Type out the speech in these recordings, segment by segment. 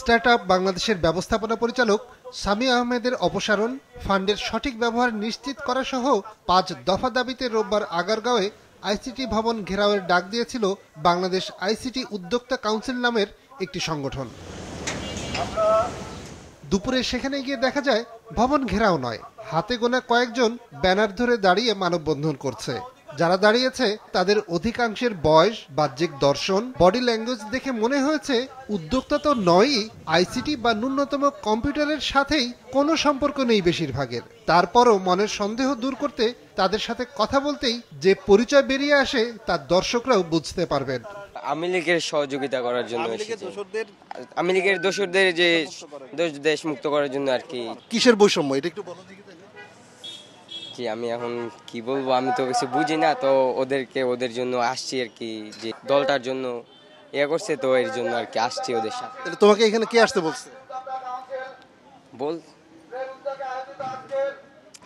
Startup বাংলাদেশের ব্যবস্থাপনা পরিচালক সামি আহমেদের অপসারণ, ফান্ডের সঠিক ব্যবহার নিশ্চিত করা সহ 5 দফা দাবিতে রোববার আগারগাঁওয়ে আইসিটি ভবন ঘেরাওয়ের ডাক দিয়েছিল বাংলাদেশ আইসিটি উদ্যোক্তা কাউন্সিল নামের একটি সংগঠন। দুপুরে সেখানে গিয়ে দেখা যায় ভবন ঘেরাও নয়, হাতে গোনা কয়েকজন ব্যানার ধরে দাঁড়িয়ে মানববন্ধন করছে। যারা দাঁড়িয়েছে তাদের অধিকাংশের বয়স, বাহ্যিক দর্শন, বডি ল্যাঙ্গুয়েজ দেখে মনে হয়েছে উদ্যোক্তা তো নয়ই, আইসিটি বা ন্যূনতম কম্পিউটারের সাথেই কোনো সম্পর্ক নেই বেশিরভাগের। তারপরও মনের সন্দেহ দূর করতে তাদের সাথে কথা বলতেই যে পরিচয় বেরিয়ে আসে তা দর্শকরাও বুঝতে পারবেন। আওয়ামী লীগের সহযোগিতা করার জন্য, আওয়ামী লীগের দোষরদের যে দেশ মুক্ত করার জন্য আর কি। কিসের বৈষম্য এটা একটু বলো দেখি। জি আমি এখন কি বলবো, আমি তো কিছু বুঝি না, তো ওদের জন্য আসছি আর কি, যে দলটার জন্য ইয়ে করছে, তো এর জন্য আর কি আসছি ওদের সাথে। তোমাকে এখানে কে আসতে বলছে?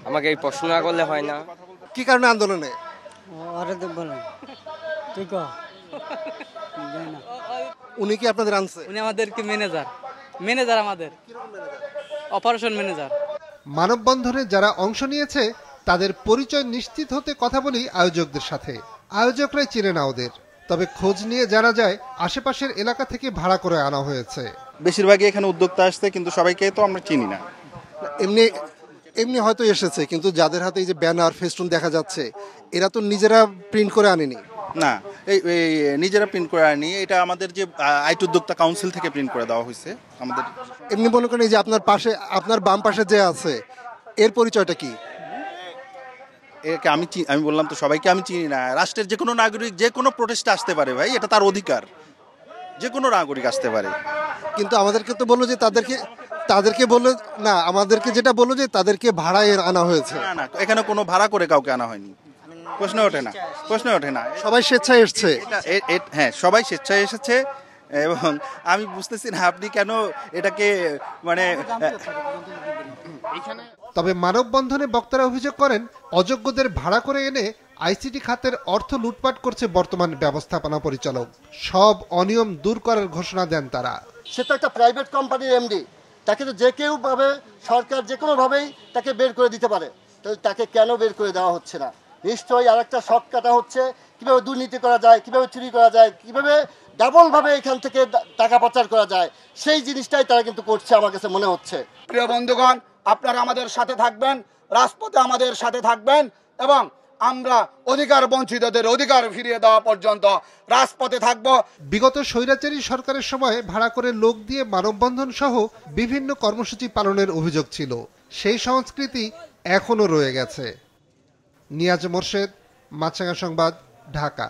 আমাকে এই প্রশ্ন না করলে হয় না। কি কারণে আন্দোলনে? উনি কি আপনাদের আনছে? উনি আমাদেরকে ম্যানেজার আমাদের অপারেশন ম্যানেজার। মানববন্ধনে যারা অংশ নিয়েছে তাদের পরিচয় নিশ্চিত হতে কথা বলি আয়োজকদের সাথে। আয়োজকরাই চেনে না ওদের, তবে খোঁজ নিয়ে জানা যায় আশেপাশের এলাকা থেকে ভাড়া করে আনা হয়েছে। বেশিরভাগই এখানে উদ্যোক্তা আসছে, কিন্তু সবাইকে তো আমরা চিনি না। এমনি হয়তো এসেছে, কিন্তু যাদের হাতে এই যে ব্যানার, ফেস্টুন দেখা যাচ্ছে, এরা তো নিজেরা প্রিন্ট করে আনেনি। না, এই নিজেরা প্রিন্ট করে আনি, এটা আমাদের যে আইটি উদ্যোক্তা কাউন্সিল থেকে প্রিন্ট করে দেওয়া হয়েছে আমাদের। এমনি মনে করেন যে আপনার বাম পাশে যে আছে এর পরিচয়টা কি? একে আমি বললাম তো সবাইকে আমি চিনি না। রাষ্ট্রের যে কোনো নাগরিক যে কোনো প্রোটেস্টে আসতে পারে ভাই, এটা তার অধিকার, যে কোনো নাগরিক আসতে পারে। কিন্তু আমাদেরকে তো বললো যে তাদেরকে বললো না, আমাদেরকে যেটা বললো যে তাদেরকে ভাড়ায় আনা হয়েছে। না, এখানে কোনো ভাড়া করে কাউকে আনা হয়নি, প্রশ্ন ওঠে না। সবাই স্বেচ্ছায় এসছে। হ্যাঁ, সবাই স্বেচ্ছায় এসেছে, এবং আমি বুঝতেছি না আপনি কেন এটাকে মানে। তবে মানববন্ধনে বক্তারা অভিযোগ করেন অযোগ্যদের ভাড়া করে এনে আইসিটি খাতের অর্থ লুটপাট করছে বর্তমান ব্যবস্থাপনা পরিচালক। সব অনিয়ম দূর করার ঘোষণা দেন তারা। সে তো একটা প্রাইভেট কোম্পানির এমডি, তাকে তো যে কেউ ভাবে সরকার যে কোনোভাবেই তাকে বের করে দিতে পারে, তো তাকে কেন বের করে দেওয়া হচ্ছে না? নিশ্চয়ই আর একটা শর্ট কাটা হচ্ছে, কিভাবে দুর্নীতি করা যায়, কিভাবে চুরি করা যায়, কিভাবে ডাবলভাবে এখান থেকে টাকা পাচার করা যায়, সেই জিনিসটাই তারা কিন্তু করছে আমার কাছে মনে হচ্ছে। প্রিয় বন্ধুগণ, আপনারা আমাদের সাথে থাকবেন, রাজপথে আমাদের সাথে থাকবেন, এবং আমরা অধিকার বঞ্চিতদের অধিকার ফিরিয়ে দেওয়া পর্যন্ত রাজপথে থাকব। বিগত স্বৈরাচারী সরকারের সময় ভাড়া করে লোক দিয়ে মানববন্ধন সহ বিভিন্ন কর্মসূচি পালনের অভিযোগ ছিল। সেই সংস্কৃতি এখনো রয়ে গেছে। নিয়াজ মোর্শেদ, মাছরাঙা সংবাদ, ঢাকা।